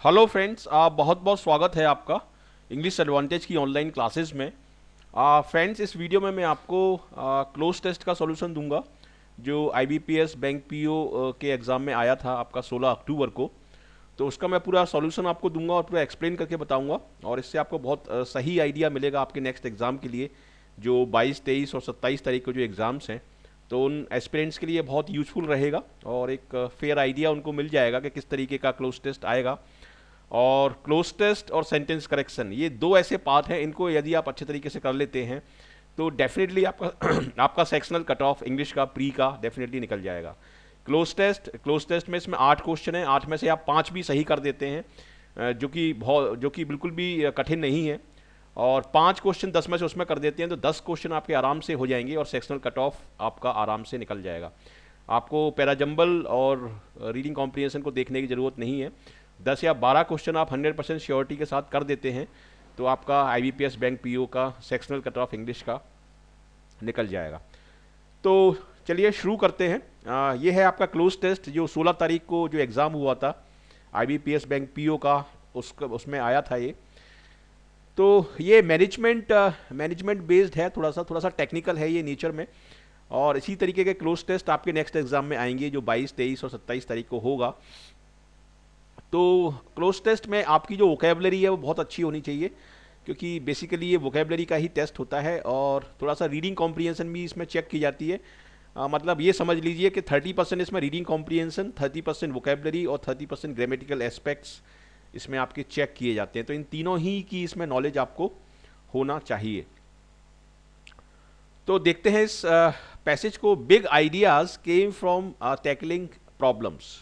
Hello friends, बहुत बहुत स्वागत है आपका इंग्लिश एडवांटेज की ऑनलाइन क्लासेस में। फ्रेंड्स, इस वीडियो में मैं आपको क्लोज टेस्ट का सॉल्यूशन दूंगा जो आईबीपीएस बैंक पीओ के एग्ज़ाम में आया था आपका 16 अक्टूबर को। तो उसका मैं पूरा सॉल्यूशन आपको दूंगा और पूरा एक्सप्लेन करके बताऊंगा, और इससे आपको बहुत सही आइडिया मिलेगा आपके नेक्स्ट एग्ज़ाम के लिए, जो 22, 23 और 27 तारीख को जो एग्ज़ाम्स हैं। तो उन एस्पिरेंट्स के लिए बहुत यूज़फुल रहेगा और एक फेयर आइडिया उनको मिल जाएगा कि किस तरीके का क्लोज टेस्ट आएगा। और क्लोज टेस्ट और सेंटेंस करेक्शन, ये दो ऐसे पार्ट हैं, इनको यदि आप अच्छे तरीके से कर लेते हैं तो डेफिनेटली आपका आपका सेक्शनल कट ऑफ इंग्लिश का प्री का डेफिनेटली निकल जाएगा। क्लोज टेस्ट में इसमें 8 क्वेश्चन हैं, 8 में से आप 5 भी सही कर देते हैं, जो कि बिल्कुल भी कठिन नहीं है। और 5 क्वेश्चन 10 में से उसमें कर देते हैं तो 10 क्वेश्चन आपके आराम से हो जाएंगे और सेक्शनल कट ऑफ आपका आराम से निकल जाएगा। आपको पैराजंबल और रीडिंग कॉम्प्रिहेंशन को देखने की ज़रूरत नहीं है। 10 या 12 क्वेश्चन आप 100% श्योरिटी के साथ कर देते हैं तो आपका आईबीपीएस बैंक पीओ का सेक्शनल कट ऑफ इंग्लिश का निकल जाएगा। तो चलिए शुरू करते हैं। ये है आपका क्लोज टेस्ट जो 16 तारीख को जो एग्ज़ाम हुआ था आईबीपीएस बैंक पीओ का, उसमें आया था ये। तो ये मैनेजमेंट बेस्ड है, थोड़ा सा टेक्निकल है ये नेचर में। और इसी तरीके के क्लोज टेस्ट आपके नेक्स्ट एग्जाम में आएंगे जो 22, 23 और 27 तारीख को होगा। तो क्लोज टेस्ट में आपकी जो वोकेबलरी है वो बहुत अच्छी होनी चाहिए, क्योंकि बेसिकली ये वोकेबलरी का ही टेस्ट होता है और थोड़ा सा रीडिंग कॉम्प्रिहेंशन भी इसमें चेक की जाती है। मतलब ये समझ लीजिए कि 30% इसमें रीडिंग कॉम्प्रिहेंशन, 30% वोकेबलरी और 30% ग्रामेटिकल एस्पेक्ट्स इसमें आपके चेक किए जाते हैं। तो इन तीनों ही की इसमें नॉलेज आपको होना चाहिए। तो देखते हैं इस पैसेज को। Big ideas came from tackling problems.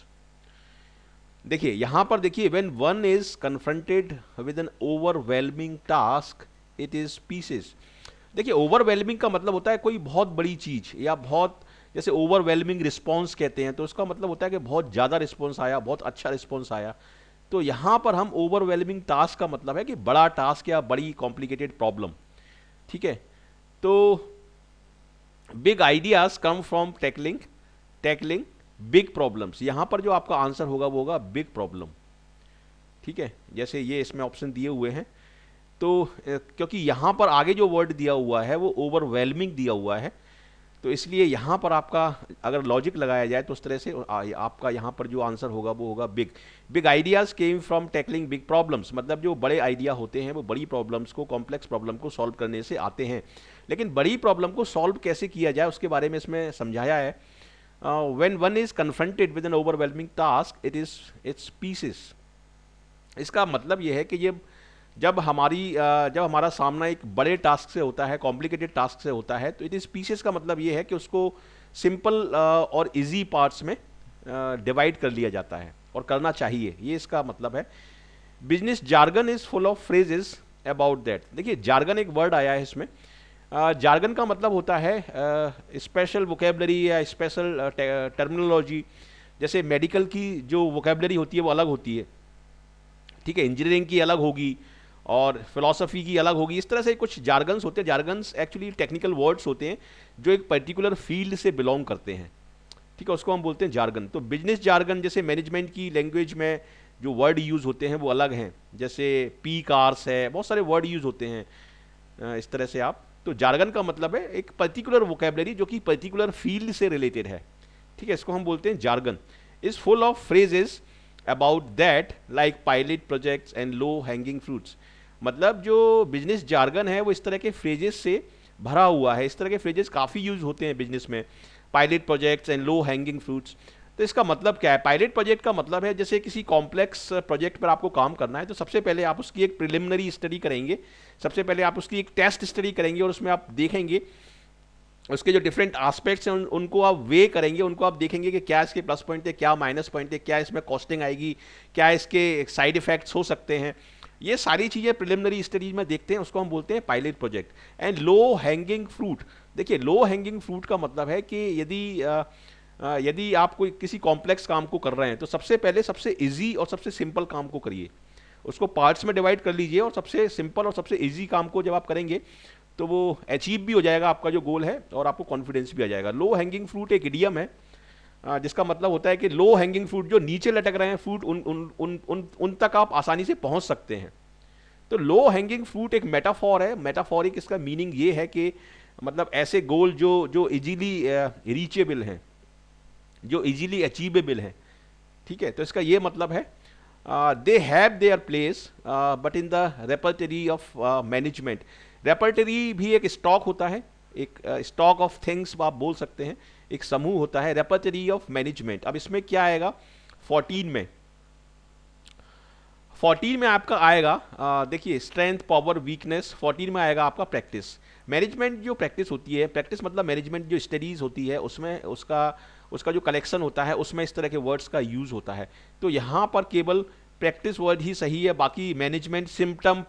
देखिए यहां पर देखिए, when one is confronted with N overwhelming task it is pieces. देखिए ओवरवेलमिंग का मतलब होता है कोई बहुत बड़ी चीज, या बहुत, जैसे ओवरवेलमिंग रिस्पॉन्स कहते हैं तो उसका मतलब होता है कि बहुत ज़्यादा रिस्पॉन्स आया, बहुत अच्छा रिस्पॉन्स आया। तो यहां पर हम ओवरवेलमिंग टास्क का मतलब है कि बड़ा टास्क या बड़ी कॉम्प्लिकेटेड प्रॉब्लम। ठीक है। तो big ideas come from tackling big problems. यहां पर जो आपका आंसर होगा वो होगा बिग प्रॉब्लम। ठीक है, जैसे ये इसमें ऑप्शन दिए हुए हैं। तो क्योंकि यहां पर आगे जो वर्ड दिया हुआ है वो ओवरवेलमिंग दिया हुआ है, तो इसलिए यहां पर आपका अगर लॉजिक लगाया जाए तो उस तरह से आपका यहां पर जो आंसर होगा वो होगा big. Big ideas came from tackling big problems, मतलब जो बड़े आइडिया होते हैं वो बड़ी प्रॉब्लम्स को, कॉम्प्लेक्स प्रॉब्लम को सॉल्व करने से आते हैं। लेकिन बड़ी प्रॉब्लम को सॉल्व कैसे किया जाए उसके बारे में इसमें समझाया है। When one is confronted with N overwhelming task it's pieces. इसका मतलब यह है कि ये जब हमारा सामना एक बड़े टास्क से होता है, कॉम्प्लिकेटेड टास्क से होता है, तो इट इज पीसेस का मतलब ये है कि उसको सिंपल और इजी पार्ट्स में डिवाइड कर लिया जाता है और करना चाहिए, ये इसका मतलब है। Business jargon is full of phrases about that. देखिए जार्गन एक वर्ड आया है इसमें। जार्गन का मतलब होता है स्पेशल वोकेबलरी या स्पेशल टर्मिनोलॉजी। जैसे मेडिकल की जो वोकेबलरी होती है वो अलग होती है, ठीक है, इंजीनियरिंग की अलग होगी और फिलॉसफी की अलग होगी। इस तरह से कुछ जार्गन्स होते हैं। जार्गन्स एक्चुअली टेक्निकल वर्ड्स होते हैं जो एक पर्टिकुलर फील्ड से बिलोंग करते हैं, ठीक है, उसको हम बोलते हैं जार्गन। तो बिजनेस जार्गन, जैसे मैनेजमेंट की लैंग्वेज में जो वर्ड यूज होते हैं वो अलग हैं, जैसे पी कार्स है, बहुत सारे वर्ड यूज होते हैं इस तरह से आप। तो जार्गन का मतलब है एक पर्टिकुलर वोकेबलरी जो कि पर्टिकुलर फील्ड से रिलेटेड है, ठीक है, इसको हम बोलते हैं jargon. Is full of phrases about that like pilot projects and low hanging fruits. मतलब जो बिजनेस जार्गन है वो इस तरह के फ्रेजेस से भरा हुआ है। इस तरह के फ्रेजेस काफ़ी यूज होते हैं बिजनेस में, pilot projects and low hanging fruits. तो इसका मतलब क्या है? पायलट प्रोजेक्ट का मतलब है जैसे किसी कॉम्प्लेक्स प्रोजेक्ट पर आपको काम करना है तो सबसे पहले आप उसकी एक प्रिलिमिनरी स्टडी करेंगे, सबसे पहले आप उसकी एक टेस्ट स्टडी करेंगे और उसमें आप देखेंगे उसके जो डिफरेंट एस्पेक्ट्स हैं उनको आप वे करेंगे, उनको आप देखेंगे कि क्या इसके प्लस पॉइंट है, क्या माइनस पॉइंट है, क्या इसमें कॉस्टिंग आएगी, क्या इसके साइड इफेक्ट्स हो सकते हैं। ये सारी चीज़ें प्रिलिमिनरी स्टडीज में देखते हैं, उसको हम बोलते हैं pilot project. And low hanging fruit. देखिए लो हैंगिंग फ्रूट का मतलब है कि यदि आप कोई किसी कॉम्प्लेक्स काम को कर रहे हैं तो सबसे पहले सबसे इजी और सबसे सिंपल काम को करिए, उसको पार्ट्स में डिवाइड कर लीजिए और सबसे सिंपल और सबसे इजी काम को जब आप करेंगे तो वो अचीव भी हो जाएगा आपका जो गोल है और आपको कॉन्फिडेंस भी आ जाएगा। लो हैंगिंग फ्रूट एक इडियम है जिसका मतलब होता है कि लो हैंगिंग फ्रूट, जो नीचे लटक रहे हैं फ्रूट, उन उन उन उन उन तक आप आसानी से पहुंच सकते हैं। तो लो हैंगिंग फ्रूट एक मेटाफॉर है। मेटाफॉरिक इसका मीनिंग ये है कि मतलब ऐसे गोल जो जो इजीली रीचेबल हैं, जो इजीली अचीवेबल हैं, ठीक है। तो इसका ये मतलब है they have their place but in the repertory of management. Repertory भी एक स्टॉक होता है, एक स्टॉक ऑफ थिंग्स आप बोल सकते हैं, एक समूह होता है, रेपर्टरी ऑफ मैनेजमेंट। अब इसमें क्या आएगा 14 में, 14 में आपका आएगा देखिए स्ट्रेंथ, पावर, वीकनेस। 14 में आएगा आपका प्रैक्टिस। मैनेजमेंट जो प्रैक्टिस होती है, प्रैक्टिस मतलब मैनेजमेंट जो स्टडीज होती है उसमें उसका उसका जो कलेक्शन होता है उसमें इस तरह के वर्ड्स का यूज होता है। तो यहाँ पर केवल प्रैक्टिस वर्ड ही सही है, बाकी मैनेजमेंट सिम्टम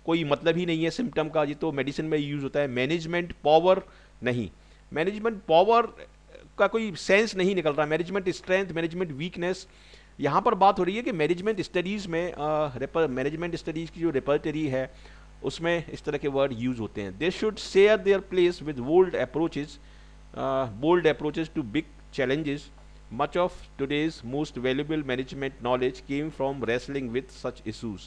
कोई मतलब ही नहीं है सिम्टम का, ये तो मेडिसिन में यूज होता है। मैनेजमेंट पावर नहीं, मैनेजमेंट पावर का कोई सेंस नहीं निकल रहा। मैनेजमेंट स्ट्रेंथ, मैनेजमेंट वीकनेस, यहाँ पर बात हो रही है कि मैनेजमेंट स्टडीज़ में मैनेजमेंट स्टडीज़ की जो रेपर्टरी है उसमें इस तरह के वर्ड यूज होते हैं। They should share their place with bold approaches to big challenges. Much of today's most valuable management knowledge came from wrestling with such issues.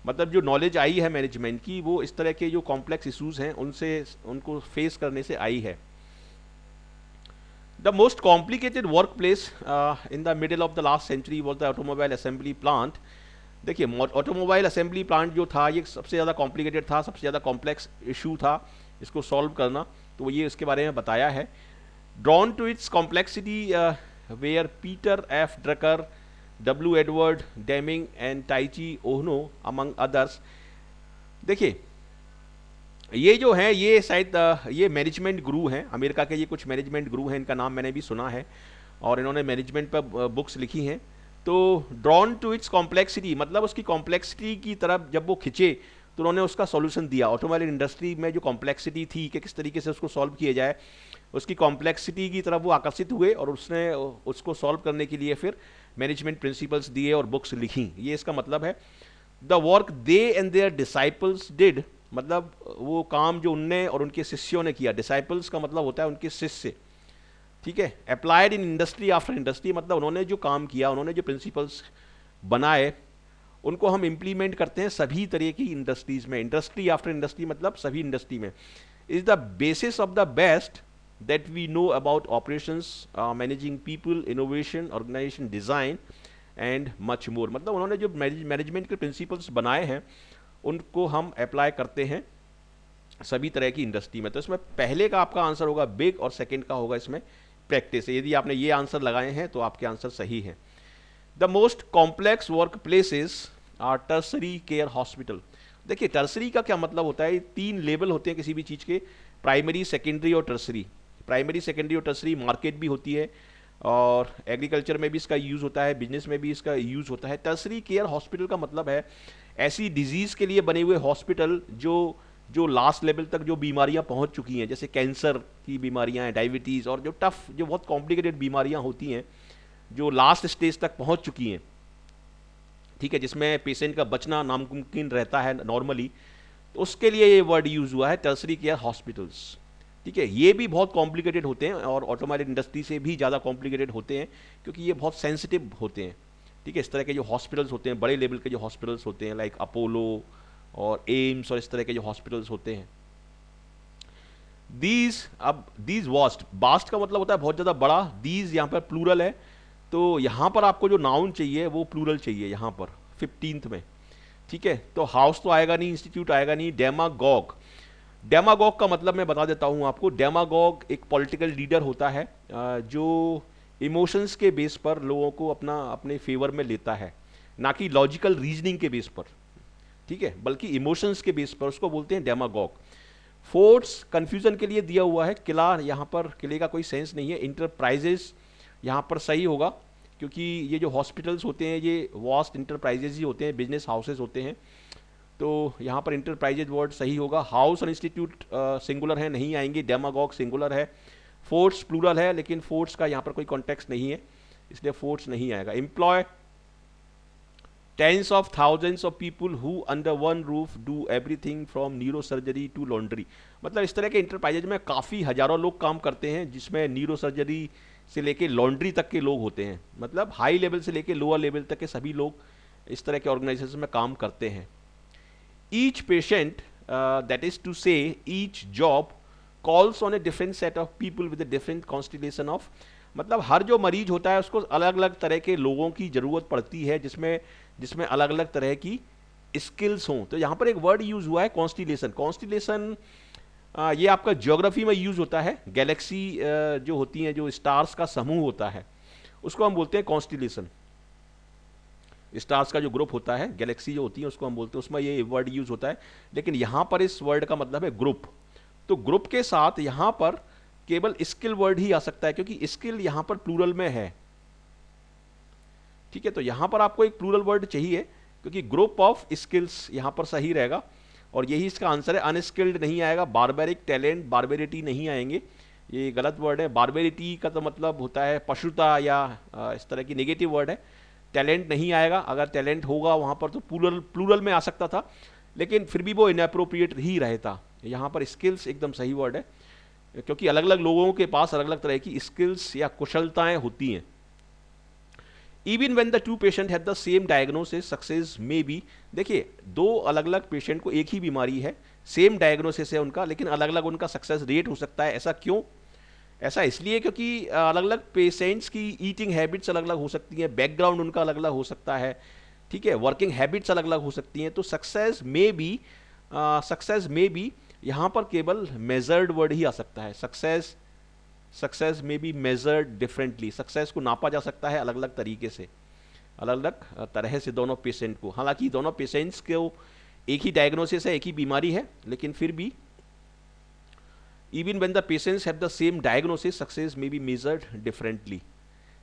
मतलब जो नॉलेज आई है मैनेजमेंट की वो इस तरह के जो कॉम्प्लेक्स इशूज हैं उनसे उनको फेस करने से आई है। The most complicated work place in the middle of the last century was the automobile assembly plant. देखिए ऑटोमोबाइल असेंबली प्लांट जो था ये सबसे ज़्यादा कॉम्प्लिकेटेड था, सबसे ज़्यादा कॉम्प्लेक्स इशू था इसको सॉल्व करना, तो ये इसके बारे में बताया है। Drawn to its complexity were Peter F. Drucker, W. Edward Deming and Taichi Ohno among others। देखिए ये जो है ये शायद ये मैनेजमेंट गुरु हैं, अमेरिका के ये कुछ मैनेजमेंट गुरु हैं, इनका नाम मैंने भी सुना है और इन्होंने मैनेजमेंट पर बुक्स लिखी हैं। तो ड्रॉन टू इट्स कॉम्प्लेक्सिटी मतलब उसकी कॉम्प्लेक्सिटी की तरफ जब वो खिंचे तो उन्होंने उसका सॉल्यूशन दिया। ऑटोमोबाइल इंडस्ट्री में जो कॉम्प्लेक्सिटी थी कि किस तरीके से उसको सॉल्व किया जाए, उसकी कॉम्प्लेक्सिटी की तरफ वो आकर्षित हुए और उसने उसको सॉल्व करने के लिए फिर मैनेजमेंट प्रिंसिपल्स दिए और बुक्स लिखी। ये इसका मतलब है। The work they and their disciples did, मतलब वो काम जो उनने और उनके शिष्यों ने किया। डिसाइपल्स का मतलब होता है उनके शिष्य, ठीक है। Applied in industry after industry मतलब उन्होंने जो काम किया, उन्होंने जो प्रिंसिपल्स बनाए उनको हम इम्प्लीमेंट करते हैं सभी तरह की इंडस्ट्रीज में। इंडस्ट्री आफ्टर इंडस्ट्री मतलब सभी इंडस्ट्री में। Is the basis of the best that we know about operations, managing people, innovation, organization design and much more। मतलब उन्होंने जो मैनेजमेंट के प्रिंसिपल्स बनाए हैं उनको हम अप्लाई करते हैं सभी तरह की इंडस्ट्री में। तो इसमें पहले का आपका आंसर होगा बिग और सेकंड का होगा इसमें प्रैक्टिस। यदि आपने ये आंसर लगाए हैं तो आपके आंसर सही है। The most complex work places are tertiary care hospital. देखिए टर्सरी का क्या मतलब होता है, 3 लेवल होते हैं किसी भी चीज़ के, प्राइमरी, सेकेंडरी और टर्सरी। प्राइमरी, सेकेंडरी और टर्सरी मार्केट भी होती है और एग्रीकल्चर में भी इसका यूज़ होता है, बिजनेस में भी इसका यूज़ होता है। टर्सरी केयर हॉस्पिटल का मतलब है ऐसी डिजीज़ के लिए बने हुए हॉस्पिटल जो लास्ट लेवल तक जो बीमारियां पहुंच चुकी हैं, जैसे कैंसर की बीमारियां हैं, डायबिटीज़ और जो टफ जो बहुत कॉम्प्लिकेटेड बीमारियां होती हैं जो लास्ट स्टेज तक पहुंच चुकी हैं, ठीक है, जिसमें पेशेंट का बचना नामुमकिन रहता है नॉर्मली, तो उसके लिए ये वर्ड यूज़ हुआ है टर्सरी केयर हॉस्पिटल्स, ठीक है। ये भी बहुत कॉम्प्लिकेटेड होते हैं और ऑटोमोबाइल इंडस्ट्री से भी ज़्यादा कॉम्प्लिकेटेड होते हैं क्योंकि ये बहुत सेंसिटिव होते हैं, ठीक है। इस तरह के जो हॉस्पिटल्स होते हैं, बड़े लेवल के जो हॉस्पिटल्स होते हैं लाइक अपोलो और एम्स और इस तरह के जो हॉस्पिटल्स होते हैं, दीज वास्ट का मतलब होता है बहुत ज़्यादा बड़ा, दीज यहाँ पर प्लूरल है, तो यहाँ पर आपको जो नाउन चाहिए वो प्लूरल चाहिए यहाँ पर 15th में, ठीक है। तो हाउस तो आएगा नहीं, इंस्टीट्यूट आएगा नहीं। डेमागॉग, डेमागॉग का मतलब मैं बता देता हूँ आपको। डेमागॉग एक पॉलिटिकल लीडर होता है जो इमोशंस के बेस पर लोगों को अपने फेवर में लेता है, ना कि लॉजिकल रीजनिंग के बेस पर, ठीक है, बल्कि इमोशंस के बेस पर, उसको बोलते हैं डेमागॉग। फोर्ट्स कंफ्यूजन के लिए दिया हुआ है, किला यहाँ पर किले का कोई सेंस नहीं है। इंटरप्राइजेस यहाँ पर सही होगा क्योंकि ये जो हॉस्पिटल्स होते हैं ये वास्ट इंटरप्राइजेज ही होते हैं, बिजनेस हाउसेज होते हैं, तो यहाँ पर इंटरप्राइजेज वर्ड सही होगा। हाउस और इंस्टीट्यूट सिंगुलर है, नहीं आएंगे। डेमागॉग सिंगुलर है, फोर्ट्स प्लूरल है, लेकिन फोर्ट्स का यहाँ पर कोई कॉन्टेक्स्ट नहीं है इसलिए फोर्ट्स नहीं आएगा। Employ tens of thousands of people who under one roof do everything from neuro surgery to laundry, मतलब इस तरह के इंटरप्राइजेज में काफ़ी हजारों लोग काम करते हैं जिसमें न्यूरो सर्जरी से लेके लॉन्ड्री तक के लोग होते हैं, मतलब हाई लेवल से लेके लोअर लेवल तक के सभी लोग इस तरह के ऑर्गेनाइजेशन में काम करते हैं। Each patient, that is to say each job calls on a different set of people with a different constellation of, मतलब हर जो मरीज होता है उसको अलग अलग तरह के लोगों की जरूरत पड़ती है, जिसमें अलग अलग तरह की स्किल्स हों। तो यहाँ पर एक वर्ड यूज हुआ है कॉन्स्टिलेशन। कॉन्स्टिलेशन ये आपका ज्योग्राफी में यूज होता है। गैलेक्सी जो होती हैं, जो स्टार्स का समूह होता है, उसको हम बोलते हैं कॉन्स्टिलेशन। स्टार्स का जो ग्रुप होता है, गैलेक्सी जो होती है, उसको हम बोलते हैं, उसमें ये वर्ड यूज होता है। लेकिन यहाँ पर इस वर्ड का मतलब है ग्रुप। तो ग्रुप के साथ यहाँ पर केवल स्किल वर्ड ही आ सकता है, क्योंकि स्किल यहाँ पर प्लूरल में है। ठीक है, तो यहाँ पर आपको एक प्लूरल वर्ड चाहिए, क्योंकि ग्रुप ऑफ स्किल्स यहाँ पर सही रहेगा, और यही इसका आंसर है। अनस्किल्ड नहीं आएगा, बारबेरिक, टैलेंट, बारबेरिटी नहीं आएंगे, ये गलत वर्ड है। बारबेरिटी का तो मतलब होता है पशुता या इस तरह की नेगेटिव वर्ड है। टैलेंट नहीं आएगा, अगर टैलेंट होगा वहाँ पर तो प्लूरल में आ सकता था, लेकिन फिर भी वो इनअप्रोप्रिएट ही रहता। यहाँ पर स्किल्स एकदम सही वर्ड है, क्योंकि अलग अलग लोगों के पास अलग अलग तरह की स्किल्स या कुशलताएं होती हैं। Even when the two patient have the same diagnosis, success may be, देखिए दो अलग अलग पेशेंट को एक ही बीमारी है, सेम डायग्नोसिस है उनका, लेकिन अलग अलग उनका सक्सेस रेट हो सकता है। ऐसा क्यों? ऐसा इसलिए क्योंकि अलग अलग पेशेंट्स की ईटिंग हैबिट्स अलग अलग हो सकती हैं, बैकग्राउंड उनका अलग अलग हो सकता है, ठीक है, वर्किंग हैबिट्स अलग अलग हो सकती हैं। तो सक्सेस में बी यहाँ पर केवल मेजर्ड वर्ड ही आ सकता है। सक्सेस में बी मेजर्ड डिफरेंटली, सक्सेस को नापा जा सकता है अलग अलग तरीके से, अलग अलग तरह से दोनों पेशेंट को। हालांकि दोनों पेशेंट्स को एक ही डायग्नोसिस है, एक ही बीमारी है, लेकिन फिर भी even when the patients have the same diagnosis, success may be measured differently.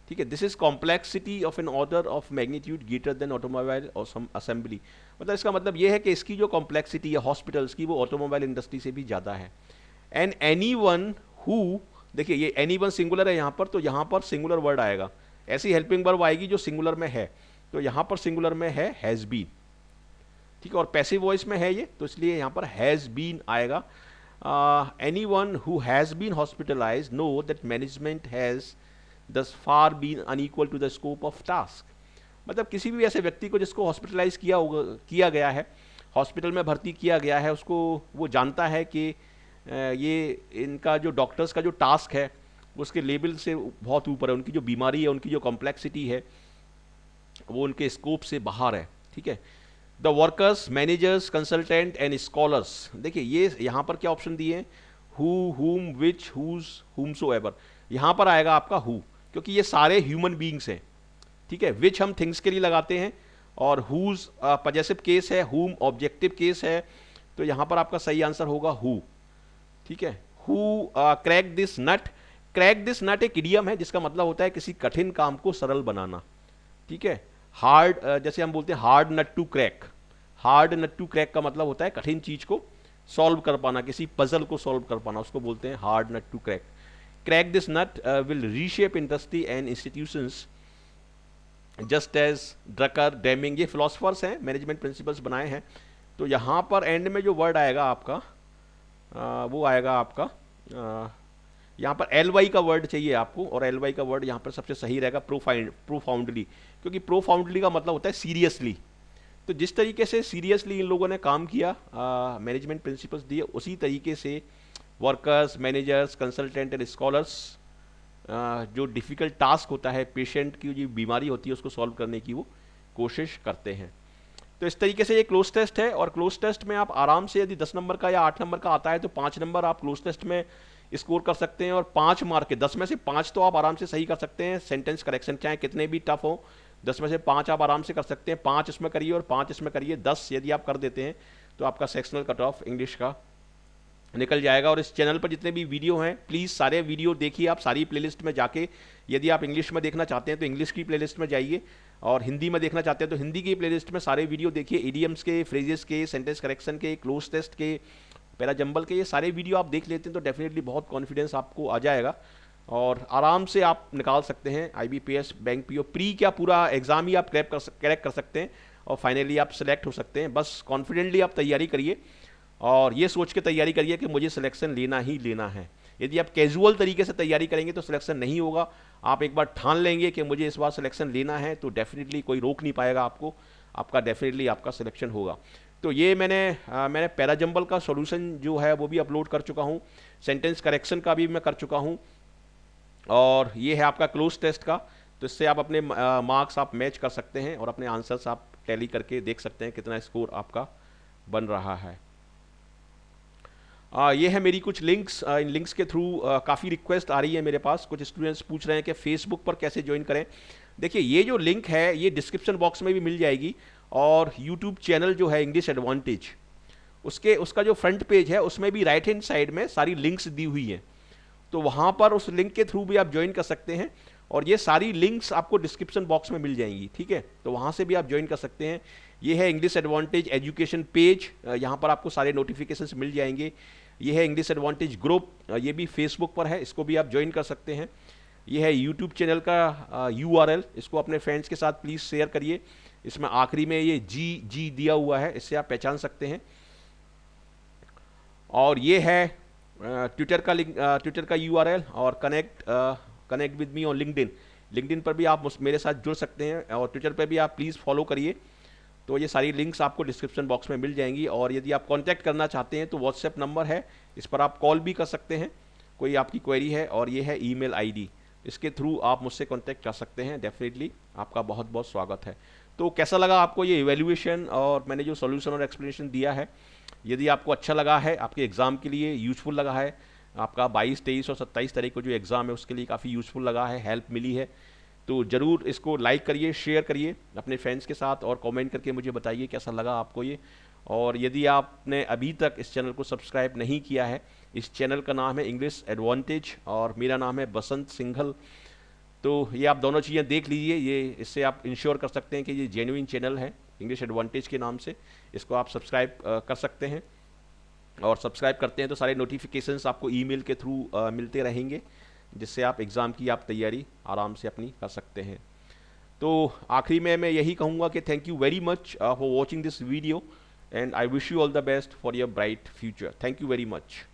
ठीक है, this is complexity of an order of magnitude greater than automobile और सम असेंबली। मतलब इसका मतलब यह है कि इसकी जो कॉम्प्लेक्सिटी है हॉस्पिटल्स की, वो ऑटोमोबाइल इंडस्ट्री से भी ज़्यादा है। एंड एनी वन हु, देखिए ये एनी वन सिंगुलर है यहाँ पर, तो यहाँ पर सिंगुलर वर्ड आएगा। ऐसी हेल्पिंग वर्ब आएगी जो सिंगुलर में है, तो यहाँ पर सिंगुलर में है हैज़ बीन, ठीक है, और पैसिव वॉइस में है ये, तो इसलिए यहाँ पर हैज़ बीन आएगा। Anyone who has been hospitalized know that management has thus far been unequal to the scope of task. मतलब किसी भी ऐसे व्यक्ति को जिसको हॉस्पिटलाइज किया गया है, हॉस्पिटल में भर्ती किया गया है, उसको वो जानता है कि ये इनका जो डॉक्टर्स का जो टास्क है उसके लेवल से बहुत ऊपर है, उनकी जो बीमारी है, उनकी जो कॉम्प्लेक्सिटी है, वो उनके स्कोप से बाहर है। ठीक है, the workers, managers, consultant and scholars, देखिए ये यहाँ पर क्या ऑप्शन दिए हैं, हु, हुम, विच, हुज, हुमसोएवर। यहाँ पर आएगा आपका हु, क्योंकि ये सारे ह्यूमन बींग्स हैं। ठीक है, विच हम थिंग्स के लिए लगाते हैं, और हुज पजेसिव केस है, हुम ऑब्जेक्टिव केस है, तो यहाँ पर आपका सही आंसर होगा हु। ठीक है, who crack this nut. Crack this नट एक इडियम है जिसका मतलब होता है किसी कठिन काम को सरल बनाना। ठीक है, हार्ड, जैसे हम बोलते हैं hard nut to crack, hard nut to crack का मतलब होता है कठिन चीज को सॉल्व कर पाना, किसी पजल को सॉल्व कर पाना, उसको बोलते हैं hard nut to crack. Crack this nut will reshape industry and institutions just as Drucker, Deming, ये फिलोसफर्स हैं, मैनेजमेंट प्रिंसिपल्स बनाए हैं। तो यहाँ पर एंड में जो वर्ड आएगा आपका वो आएगा आपका यहाँ पर एल वाई का वर्ड चाहिए आपको, और एल वाई का वर्ड यहाँ पर सबसे सही रहेगा प्रोफाउंडली, क्योंकि प्रोफाउंडली का मतलब होता है सीरियसली। तो जिस तरीके से सीरियसली इन लोगों ने काम किया, मैनेजमेंट प्रिंसिपल्स दिए, उसी तरीके से workers, managers, consultant and scholars जो डिफ़िकल्ट टास्क होता है, पेशेंट की जो बीमारी होती है उसको सॉल्व करने की वो कोशिश करते हैं। तो इस तरीके से ये क्लोज टेस्ट है, और क्लोज टेस्ट में आप आराम से यदि 10 नंबर का या 8 नंबर का आता है तो 5 नंबर आप क्लोज टेस्ट में स्कोर कर सकते हैं, और 5 मार्क के 10 में से 5 तो आप आराम से सही कर सकते हैं। सेंटेंस करेक्शन चाहे कितने भी टफ हो, 10 में से 5 आप आराम से कर सकते हैं। 5 इसमें करिए और 5 इसमें करिए, 10 यदि आप कर देते हैं तो आपका सेक्शनल कट ऑफ इंग्लिश का निकल जाएगा। और इस चैनल पर जितने भी वीडियो हैं प्लीज़ सारे वीडियो देखिए आप, सारी प्लेलिस्ट में जाके। यदि आप इंग्लिश में देखना चाहते हैं तो इंग्लिश की प्लेलिस्ट में जाइए, और हिंदी में देखना चाहते हैं तो हिंदी की प्लेलिस्ट में सारे वीडियो देखिए। इडियम्स के, फ्रेजेस के, सेंटेंस करेक्शन के, क्लोज टेस्ट के, पैराजंबल के, ये सारे वीडियो आप देख लेते हैं तो डेफिनेटली बहुत कॉन्फिडेंस आपको आ जाएगा, और आराम से आप निकाल सकते हैं IBPS, बैंक PO, प्री क्या पूरा एग्जाम ही आप क्रैक कर सकते हैं, और फाइनली आप सेलेक्ट हो सकते हैं। बस कॉन्फिडेंटली आप तैयारी करिए, और ये सोच के तैयारी करिए कि मुझे सिलेक्शन लेना ही लेना है। यदि आप कैजुअल तरीके से तैयारी करेंगे तो सिलेक्शन नहीं होगा। आप एक बार ठान लेंगे कि मुझे इस बार सिलेक्शन लेना है तो डेफिनेटली कोई रोक नहीं पाएगा आपको, आपका डेफिनेटली आपका सिलेक्शन होगा। तो ये मैंने पैराजंबल का सॉल्यूशन जो है वो भी अपलोड कर चुका हूँ, सेंटेंस करेक्शन का भी मैं कर चुका हूँ, और ये है आपका क्लोज टेस्ट का। तो इससे आप अपने मार्क्स आप मैच कर सकते हैं और अपने आंसर्स आप टैली करके देख सकते हैं कितना स्कोर आपका बन रहा है। ये है मेरी कुछ लिंक्स, इन लिंक्स के थ्रू काफ़ी रिक्वेस्ट आ रही है मेरे पास। कुछ स्टूडेंट्स पूछ रहे हैं कि फेसबुक पर कैसे ज्वाइन करें। देखिए ये जो लिंक है ये डिस्क्रिप्शन बॉक्स में भी मिल जाएगी, और यूट्यूब चैनल जो है इंग्लिश एडवांटेज, उसका जो फ्रंट पेज है उसमें भी राइट हैंड साइड में सारी लिंक्स दी हुई हैं। तो वहाँ पर उस लिंक के थ्रू भी आप ज्वाइन कर सकते हैं, और ये सारी लिंक्स आपको डिस्क्रिप्शन बॉक्स में मिल जाएंगी, ठीक है। तो वहाँ से भी आप ज्वाइन कर सकते हैं। ये है इंग्लिश एडवांटेज एजुकेशन पेज, यहाँ पर आपको सारे नोटिफिकेशंस मिल जाएंगे। ये है इंग्लिश एडवांटेज ग्रुप, ये भी फेसबुक पर है, इसको भी आप ज्वाइन कर सकते हैं। ये है यूट्यूब चैनल का URL, इसको अपने फ्रेंड्स के साथ प्लीज़ शेयर करिए। इसमें आखिरी में ये जी दिया हुआ है, इससे आप पहचान सकते हैं। और ये है ट्विटर का लिंक, ट्विटर का URL, और connect with me on LinkedIn पर भी आप मेरे साथ जुड़ सकते हैं, और ट्विटर पर भी आप प्लीज़ फॉलो करिए। तो ये सारी लिंक्स आपको डिस्क्रिप्शन बॉक्स में मिल जाएंगी। और यदि आप कांटेक्ट करना चाहते हैं तो व्हाट्सएप नंबर है, इस पर आप कॉल भी कर सकते हैं, कोई आपकी क्वेरी है। और ये है ईमेल ID, इसके थ्रू आप मुझसे कांटेक्ट कर सकते हैं। डेफिनेटली आपका बहुत बहुत स्वागत है। तो कैसा लगा आपको ये इवैल्यूएशन और मैंने जो सॉल्यूशन और एक्सप्लेनेशन दिया है? यदि आपको अच्छा लगा है, आपके एग्ज़ाम के लिए यूजफुल लगा है, आपका 22, 23 और 27 तारीख को जो एग्ज़ाम है उसके लिए काफ़ी यूजफुल लगा है, हेल्प मिली है, तो ज़रूर इसको लाइक करिए, शेयर करिए अपने फ्रेंड्स के साथ, और कमेंट करके मुझे बताइए कैसा लगा आपको ये। और यदि आपने अभी तक इस चैनल को सब्सक्राइब नहीं किया है, इस चैनल का नाम है इंग्लिश एडवांटेज और मेरा नाम है बसंत सिंघल। तो ये आप दोनों चीज़ें देख लीजिए, ये इससे आप इंश्योर कर सकते हैं कि ये जेन्युइन चैनल है इंग्लिश एडवांटेज के नाम से। इसको आप सब्सक्राइब कर सकते हैं, और सब्सक्राइब करते हैं तो सारे नोटिफिकेशंस आपको ईमेल के थ्रू मिलते रहेंगे, जिससे आप एग्ज़ाम की आप तैयारी आराम से अपनी कर सकते हैं। तो आखिरी में मैं यही कहूँगा कि thank you very much for watching this video, and I wish you all the best for your bright future. Thank you very much.